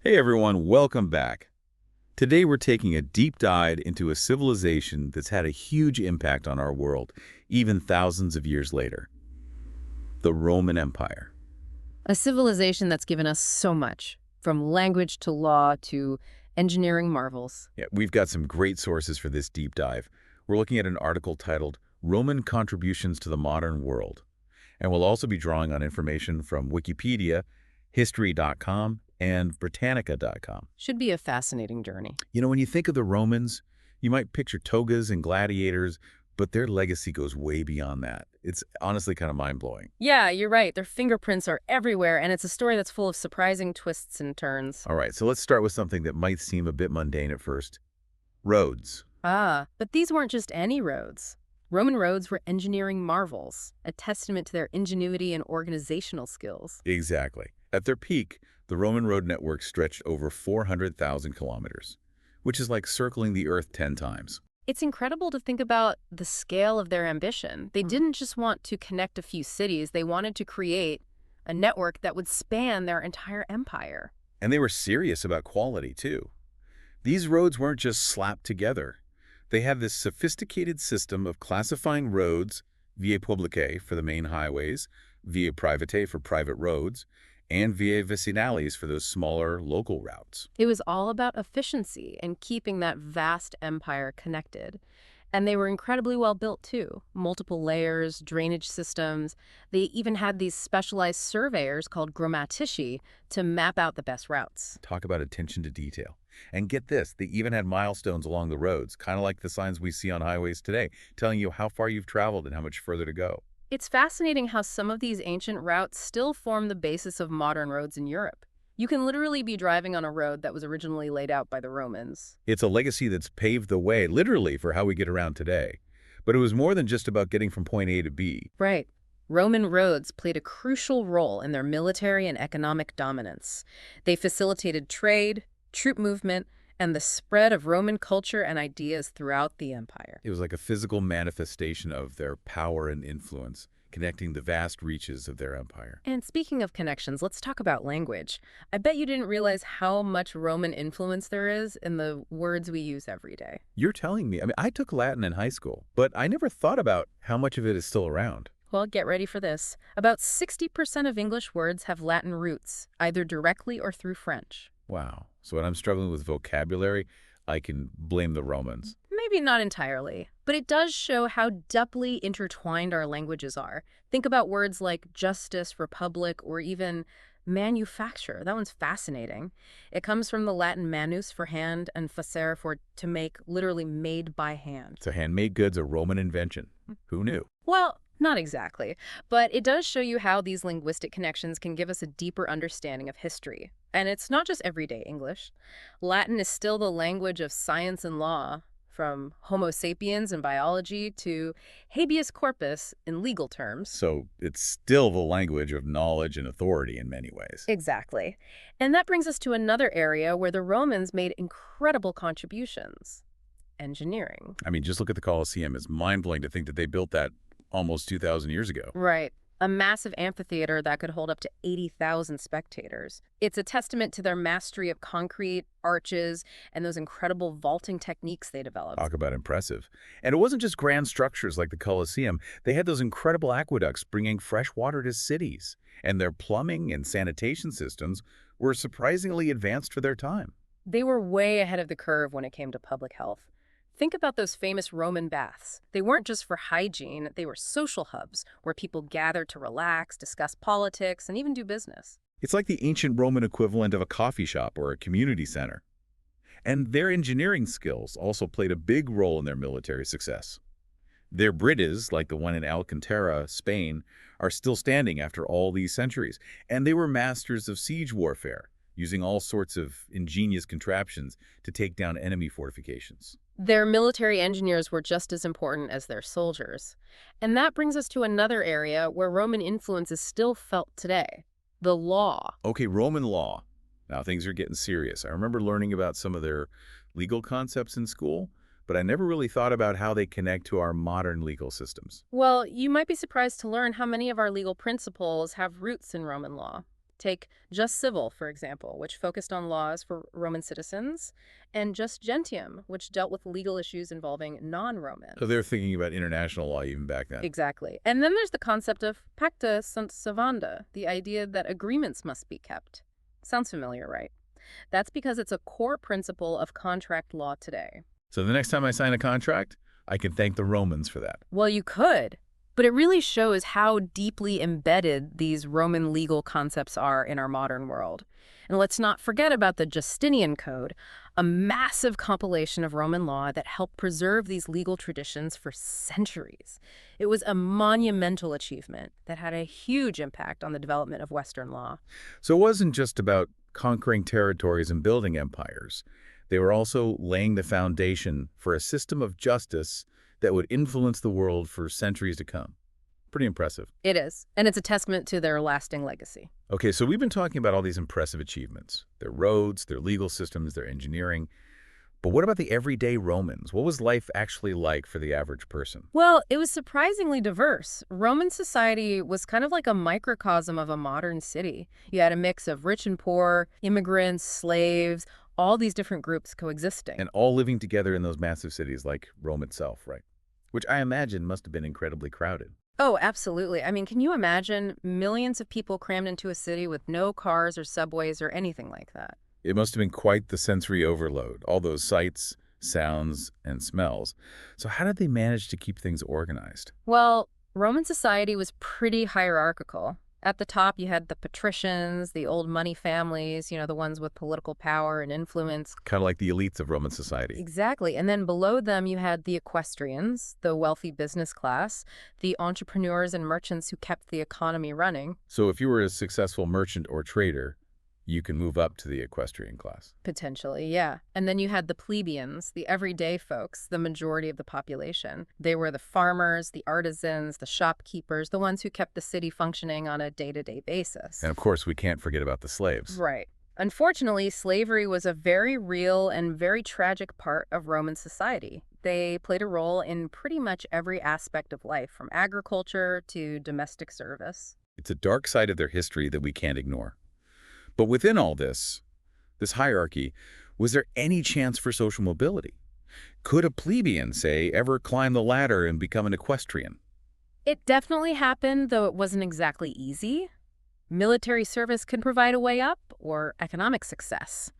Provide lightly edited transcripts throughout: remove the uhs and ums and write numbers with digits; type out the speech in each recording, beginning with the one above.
Hey everyone, welcome back. Today we're taking a deep dive into a civilization that's had a huge impact on our world, even thousands of years later. The Roman Empire. A civilization that's given us so much, from language to law to engineering marvels. Yeah, we've got some great sources for this deep dive. We're looking at an article titled Roman Contributions to the Modern World. And we'll also be drawing on information from Wikipedia, History.com, and Britannica.com. Should be a fascinating journey. You know, when you think of the Romans, you might picture togas and gladiators, but their legacy goes way beyond that. It's honestly kind of mind-blowing. Yeah, you're right. Their fingerprints are everywhere, and it's a story that's full of surprising twists and turns. All right, so let's start with something that might seem a bit mundane at first. Roads. But these weren't just any roads. Roman roads were engineering marvels, a testament to their ingenuity and organizational skills. Exactly. At their peak, the Roman road network stretched over 400,000 kilometers, which is like circling the Earth 10 times. It's incredible to think about the scale of their ambition. They didn't just want to connect a few cities, they wanted to create a network that would span their entire empire. And they were serious about quality, too. These roads weren't just slapped together. They had this sophisticated system of classifying roads, via publicae for the main highways, via privatae for private roads, and via vicinales for those smaller local routes. It was all about efficiency and keeping that vast empire connected. And they were incredibly well built too. Multiple layers, drainage systems. They even had these specialized surveyors called grammatici to map out the best routes. Talk about attention to detail. And get this, they even had milestones along the roads, kind of like the signs we see on highways today, telling you how far you've traveled and how much further to go. It's fascinating how some of these ancient routes still form the basis of modern roads in Europe. You can literally be driving on a road that was originally laid out by the Romans. It's a legacy that's paved the way, literally, for how we get around today. But it was more than just about getting from point A to B. Right. Roman roads played a crucial role in their military and economic dominance. They facilitated trade, troop movement, and the spread of Roman culture and ideas throughout the empire. It was like a physical manifestation of their power and influence, connecting the vast reaches of their empire. And speaking of connections, let's talk about language. I bet you didn't realize how much Roman influence there is in the words we use every day. You're telling me, I took Latin in high school, but I never thought about how much of it is still around. Well, get ready for this. About 60% of English words have Latin roots, either directly or through French. Wow. So when I'm struggling with vocabulary, I can blame the Romans. Maybe not entirely, but it does show how deeply intertwined our languages are. Think about words like justice, republic, or even manufacture. That one's fascinating. It comes from the Latin manus for hand and facere for to make, literally made by hand. So handmade goods are Roman invention. Who knew? Well, not exactly, but it does show you how these linguistic connections can give us a deeper understanding of history. And it's not just everyday English. Latin is still the language of science and law, from Homo sapiens in biology to habeas corpus in legal terms. So it's still the language of knowledge and authority in many ways. Exactly. And that brings us to another area where the Romans made incredible contributions: engineering. Just look at the Colosseum. It's mind-blowing to think that they built that almost 2,000 years ago. Right. A massive amphitheater that could hold up to 80,000 spectators. It's a testament to their mastery of concrete, arches, and those incredible vaulting techniques they developed. Talk about impressive. And it wasn't just grand structures like the Colosseum. They had those incredible aqueducts bringing fresh water to cities. And their plumbing and sanitation systems were surprisingly advanced for their time. They were way ahead of the curve when it came to public health. Think about those famous Roman baths. They weren't just for hygiene, they were social hubs where people gathered to relax, discuss politics, and even do business. It's like the ancient Roman equivalent of a coffee shop or a community center. And their engineering skills also played a big role in their military success. Their bridges, like the one in Alcantara, Spain, are still standing after all these centuries. And they were masters of siege warfare, using all sorts of ingenious contraptions to take down enemy fortifications. Their military engineers were just as important as their soldiers. And that brings us to another area where Roman influence is still felt today: the law. Okay, Roman law. Now things are getting serious. I remember learning about some of their legal concepts in school, but I never really thought about how they connect to our modern legal systems. Well, you might be surprised to learn how many of our legal principles have roots in Roman law. Take Just Civil, for example, which focused on laws for Roman citizens, and Just Gentium, which dealt with legal issues involving So they're non-Romans. thinking about international law even back then. Exactly. And then there's the concept of pacta sunt servanda, the idea that agreements must be kept. Sounds familiar, right? That's because it's a core principle of contract law today. So the next time I sign a contract, I can thank the Romans for that. Well, you could, but it really shows how deeply embedded these Roman legal concepts are in our modern world. And let's not forget about the Justinian Code, a massive compilation of Roman law that helped preserve these legal traditions for centuries. It was a monumental achievement that had a huge impact on the development of Western law. So it wasn't just about conquering territories and building empires. They were also laying the foundation for a system of justice that would influence the world for centuries to come. Pretty impressive. It is, and it's a testament to their lasting legacy. Okay, so we've been talking about all these impressive achievements. Their roads, their legal systems, their engineering. But what about the everyday Romans? What was life actually like for the average person? Well, it was surprisingly diverse. Roman society was kind of like a microcosm of a modern city. You had a mix of rich and poor, immigrants, slaves, all these different groups coexisting. And all living together in those massive cities like Rome itself, right? Which I imagine must have been incredibly crowded. Oh, absolutely. I mean, can you imagine millions of people crammed into a city with no cars or subways or anything like that? It must have been quite the sensory overload, all those sights, sounds, and smells. So how did they manage to keep things organized? Well, Roman society was pretty hierarchical. At the top, you had the patricians, the old money families, the ones with political power and influence. Kind of like the elites of Roman society. Exactly. And then below them, you had the equestrians, the wealthy business class, the entrepreneurs and merchants who kept the economy running. So if you were a successful merchant or trader, you can move up to the equestrian class. Potentially, yeah. And then you had the plebeians, the everyday folks, the majority of the population. They were the farmers, the artisans, the shopkeepers, the ones who kept the city functioning on a day-to-day basis. And of course, we can't forget about the slaves. Right. Unfortunately, slavery was a very real and very tragic part of Roman society. They played a role in pretty much every aspect of life, from agriculture to domestic service. It's a dark side of their history that we can't ignore. But within all this hierarchy, was there any chance for social mobility? Could a plebeian, say, ever climb the ladder and become an equestrian? It definitely happened, though it wasn't exactly easy. Military service could provide a way up, or economic success,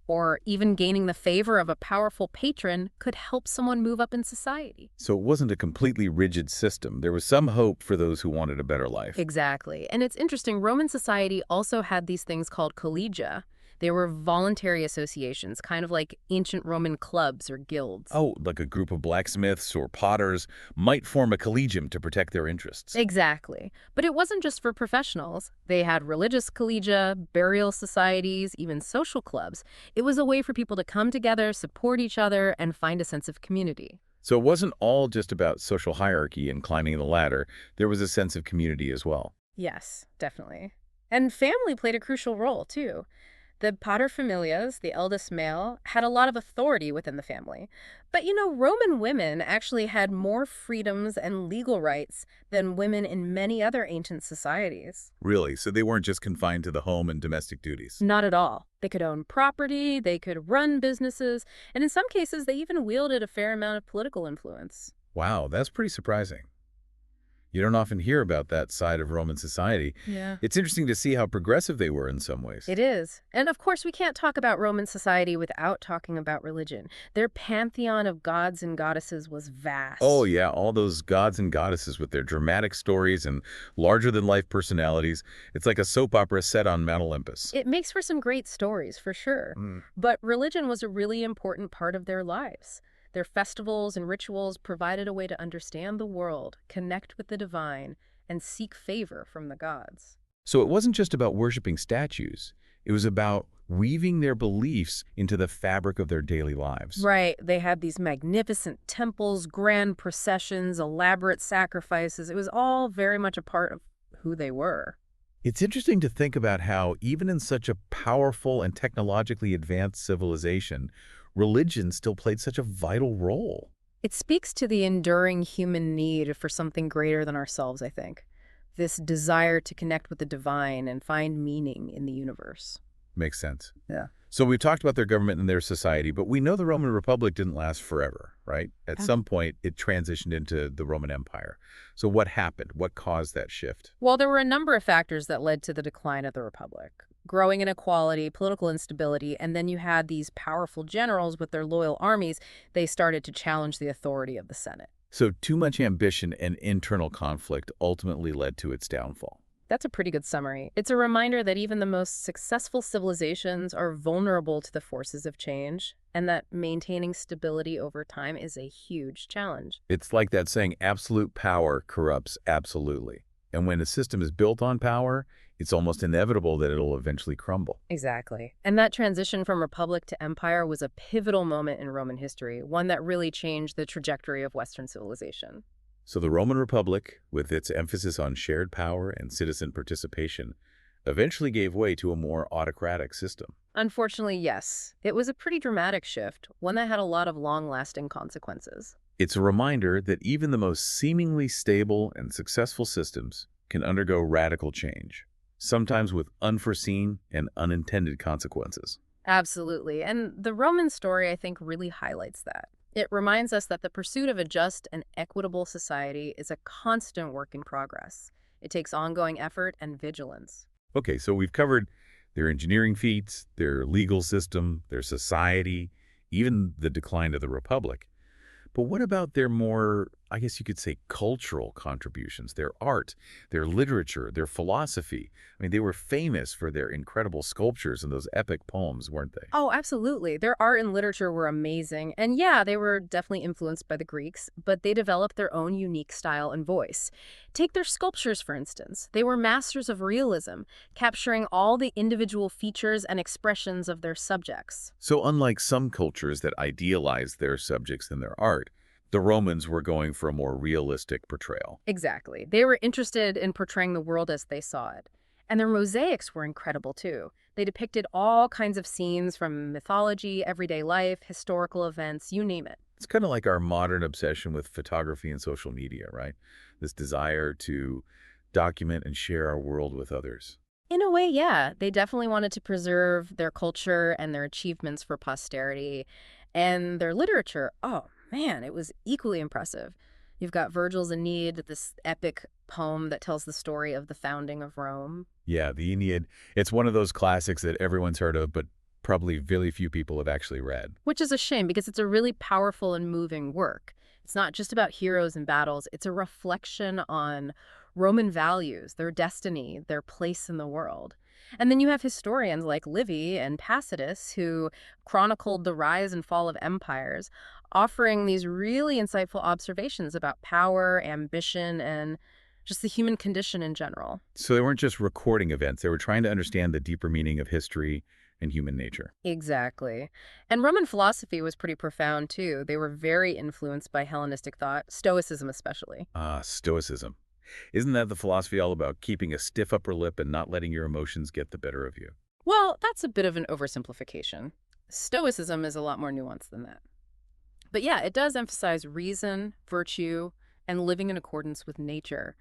or even gaining the favor of a powerful patron could help someone move up in society. So it wasn't a completely rigid system. There was some hope for those who wanted a better life. Exactly. And it's interesting, Roman society also had these things called collegia. They were voluntary associations, kind of like ancient Roman clubs or guilds. Oh, like a group of blacksmiths or potters might form a collegium to protect their interests. Exactly. But it wasn't just for professionals. They had religious collegia, burial societies, even social clubs. It was a way for people to come together, support each other, and find a sense of community. So it wasn't all just about social hierarchy and climbing the ladder. There was a sense of community as well. Yes, definitely. And family played a crucial role, too. The paterfamilias, the eldest male, had a lot of authority within the family. But Roman women actually had more freedoms and legal rights than women in many other ancient societies. Really? So they weren't just confined to the home and domestic duties? Not at all. They could own property, they could run businesses, and in some cases, they even wielded a fair amount of political influence. Wow, that's pretty surprising. You don't often hear about that side of Roman society. Yeah. It's interesting to see how progressive they were in some ways. It is. And of course, we can't talk about Roman society without talking about religion. Their pantheon of gods and goddesses was vast. Oh, yeah, all those gods and goddesses with their dramatic stories and larger-than-life personalities. It's like a soap opera set on Mount Olympus. It makes for some great stories, for sure. But religion was a really important part of their lives. Their festivals and rituals provided a way to understand the world, connect with the divine, and seek favor from the gods. So it wasn't just about worshiping statues. It was about weaving their beliefs into the fabric of their daily lives. Right. They had these magnificent temples, grand processions, elaborate sacrifices. It was all very much a part of who they were. It's interesting to think about how, even in such a powerful and technologically advanced civilization, religion still played such a vital role. It speaks to the enduring human need for something greater than ourselves, I think. this desire to connect with the divine and find meaning in the universe. Makes sense. Yeah. So we've talked about their government and their society, but we know the Roman Republic didn't last forever, right? At some point, it transitioned into the Roman Empire. So what happened? What caused that shift? Well, there were a number of factors that led to the decline of the Republic. Growing inequality, political instability, and then you had these powerful generals with their loyal armies. They started to challenge the authority of the Senate. So too much ambition and internal conflict ultimately led to its downfall. That's a pretty good summary. It's a reminder that even the most successful civilizations are vulnerable to the forces of change, and that maintaining stability over time is a huge challenge. It's like that saying, absolute power corrupts absolutely. And when a system is built on power, it's almost inevitable that it'll eventually crumble. Exactly. And that transition from republic to empire was a pivotal moment in Roman history, one that really changed the trajectory of Western civilization. So the Roman Republic, with its emphasis on shared power and citizen participation, eventually gave way to a more autocratic system. Unfortunately, yes. It was a pretty dramatic shift, one that had a lot of long-lasting consequences. It's a reminder that even the most seemingly stable and successful systems can undergo radical change, sometimes with unforeseen and unintended consequences. Absolutely. And the Roman story, I think, really highlights that. It reminds us that the pursuit of a just and equitable society is a constant work in progress. It takes ongoing effort and vigilance. Okay, so we've covered their engineering feats, their legal system, their society, even the decline of the Republic. But what about their more, I guess you could say, cultural contributions, their art, their literature, their philosophy? I mean, they were famous for their incredible sculptures and those epic poems, weren't they? Oh, absolutely. Their art and literature were amazing. And yeah, they were definitely influenced by the Greeks, but they developed their own unique style and voice. Take their sculptures, for instance. They were masters of realism, capturing all the individual features and expressions of their subjects. So unlike some cultures that idealize their subjects in their art, the Romans were going for a more realistic portrayal. Exactly. They were interested in portraying the world as they saw it. And their mosaics were incredible, too. They depicted all kinds of scenes from mythology, everyday life, historical events, you name it. It's kind of like our modern obsession with photography and social media, right? This desire to document and share our world with others. In a way, yeah. They definitely wanted to preserve their culture and their achievements for posterity. And their literature, oh man, it was equally impressive. You've got Virgil's Aeneid, this epic poem that tells the story of the founding of Rome. Yeah, the Aeneid, it's one of those classics that everyone's heard of, but probably very few people have actually read. Which is a shame because it's a really powerful and moving work. It's not just about heroes and battles, it's a reflection on Roman values, their destiny, their place in the world. And then you have historians like Livy and Tacitus who chronicled the rise and fall of empires, offering these really insightful observations about power, ambition, and just the human condition in general. So they weren't just recording events, they were trying to understand the deeper meaning of history and human nature. Exactly. And Roman philosophy was pretty profound, too. They were very influenced by Hellenistic thought, Stoicism especially. Ah, Stoicism. Isn't that the philosophy all about keeping a stiff upper lip and not letting your emotions get the better of you? Well, that's a bit of an oversimplification. Stoicism is a lot more nuanced than that. But yeah, it does emphasize reason, virtue, and living in accordance with nature.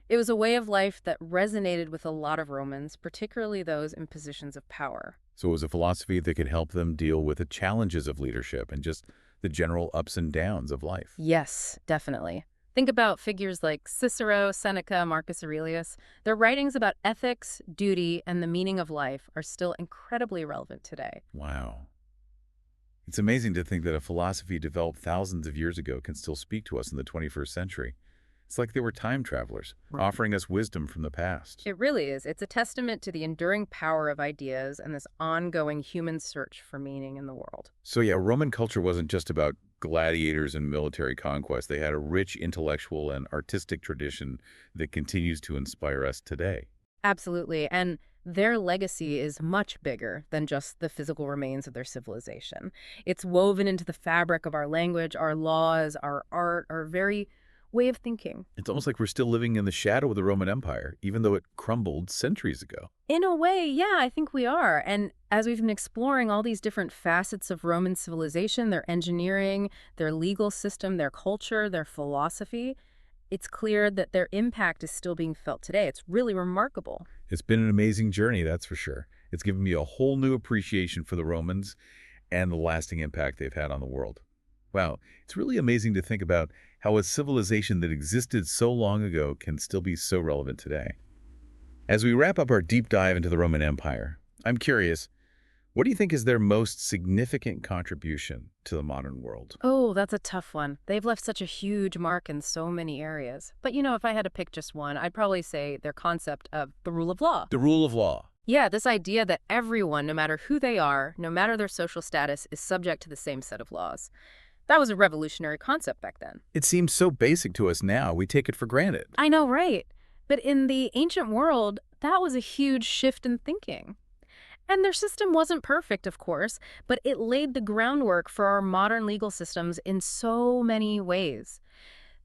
It was a way of life that resonated with a lot of Romans, particularly those in positions of power. So it was a philosophy that could help them deal with the challenges of leadership and just the general ups and downs of life. Yes, definitely. Think about figures like Cicero, Seneca, Marcus Aurelius. Their writings about ethics, duty, and the meaning of life are still incredibly relevant today. Wow. It's amazing to think that a philosophy developed thousands of years ago can still speak to us in the 21st century. It's like they were time travelers, Right. offering us wisdom from the past. It really is. It's a testament to the enduring power of ideas and this ongoing human search for meaning in the world. So yeah, Roman culture wasn't just about gladiators and military conquest. They had a rich intellectual and artistic tradition that continues to inspire us today. Absolutely. And their legacy is much bigger than just the physical remains of their civilization. It's woven into the fabric of our language, our laws, our art, our very way of thinking. It's almost like we're still living in the shadow of the Roman Empire, even though it crumbled centuries ago. In a way, yeah, I think we are. And as we've been exploring all these different facets of Roman civilization, their engineering, their legal system, their culture, their philosophy, it's clear that their impact is still being felt today. It's really remarkable. It's been an amazing journey, that's for sure. It's given me a whole new appreciation for the Romans and the lasting impact they've had on the world. Wow, it's really amazing to think about how a civilization that existed so long ago can still be so relevant today. As we wrap up our deep dive into the Roman Empire, I'm curious, what do you think is their most significant contribution to the modern world? Oh, that's a tough one. They've left such a huge mark in so many areas. But if I had to pick just one, I'd probably say their concept of the rule of law. The rule of law. Yeah, this idea that everyone, no matter who they are, no matter their social status, is subject to the same set of laws. That was a revolutionary concept back then. It seems so basic to us now, we take it for granted. I know, right? But in the ancient world, that was a huge shift in thinking. And their system wasn't perfect, of course, but it laid the groundwork for our modern legal systems in so many ways.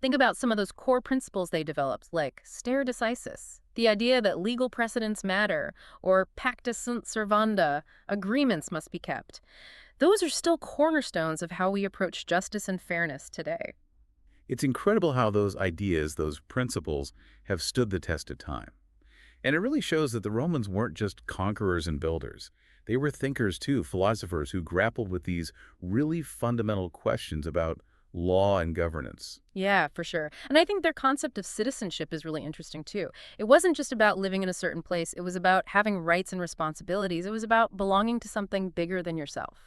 Think about some of those core principles they developed, like stare decisis, the idea that legal precedents matter, or pacta sunt servanda, agreements must be kept. Those are still cornerstones of how we approach justice and fairness today. It's incredible how those ideas, those principles, have stood the test of time. And it really shows that the Romans weren't just conquerors and builders. They were thinkers too, philosophers who grappled with these really fundamental questions about law and governance. Yeah, for sure. And I think their concept of citizenship is really interesting too. It wasn't just about living in a certain place. It was about having rights and responsibilities. It was about belonging to something bigger than yourself.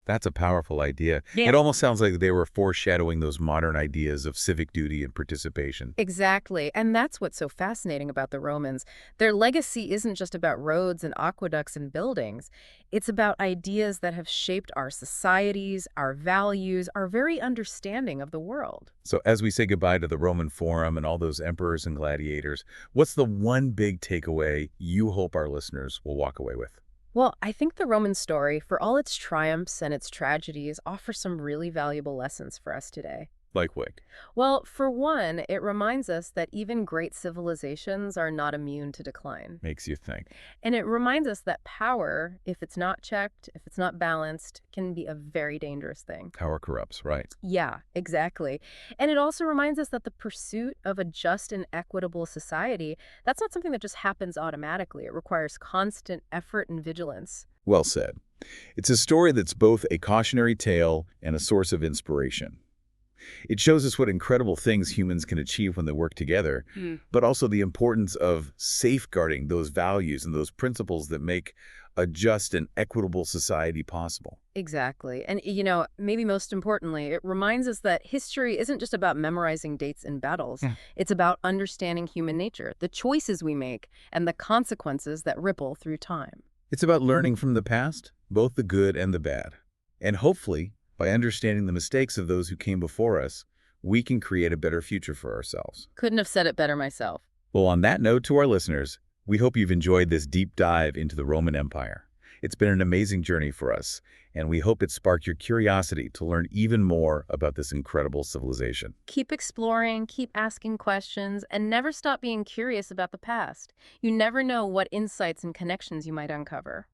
That's a powerful idea. Yeah. It almost sounds like they were foreshadowing those modern ideas of civic duty and participation. Exactly. And that's what's so fascinating about the Romans. Their legacy isn't just about roads and aqueducts and buildings. It's about ideas that have shaped our societies, our values, our very understanding of the world. So as we say goodbye to the Roman Forum and all those emperors and gladiators, what's the one big takeaway you hope our listeners will walk away with? Well, I think the Roman story, for all its triumphs and its tragedies, offers some really valuable lessons for us today. Like what? Well, for one, it reminds us that even great civilizations are not immune to decline. Makes you think. And it reminds us that power, if it's not checked, if it's not balanced, can be a very dangerous thing. Power corrupts, right? Yeah, exactly. And it also reminds us that the pursuit of a just and equitable society, that's not something that just happens automatically. It requires constant effort and vigilance. Well said. It's a story that's both a cautionary tale and a source of inspiration. It shows us what incredible things humans can achieve when they work together, but also the importance of safeguarding those values and those principles that make a just and equitable society possible. Exactly. And, maybe most importantly, it reminds us that history isn't just about memorizing dates and battles. Yeah. It's about understanding human nature, the choices we make, and the consequences that ripple through time. It's about learning from the past, both the good and the bad. And hopefully, by understanding the mistakes of those who came before us, we can create a better future for ourselves. Couldn't have said it better myself. Well, on that note, to our listeners, we hope you've enjoyed this deep dive into the Roman Empire. It's been an amazing journey for us, and we hope it sparked your curiosity to learn even more about this incredible civilization. Keep exploring, keep asking questions, and never stop being curious about the past. You never know what insights and connections you might uncover.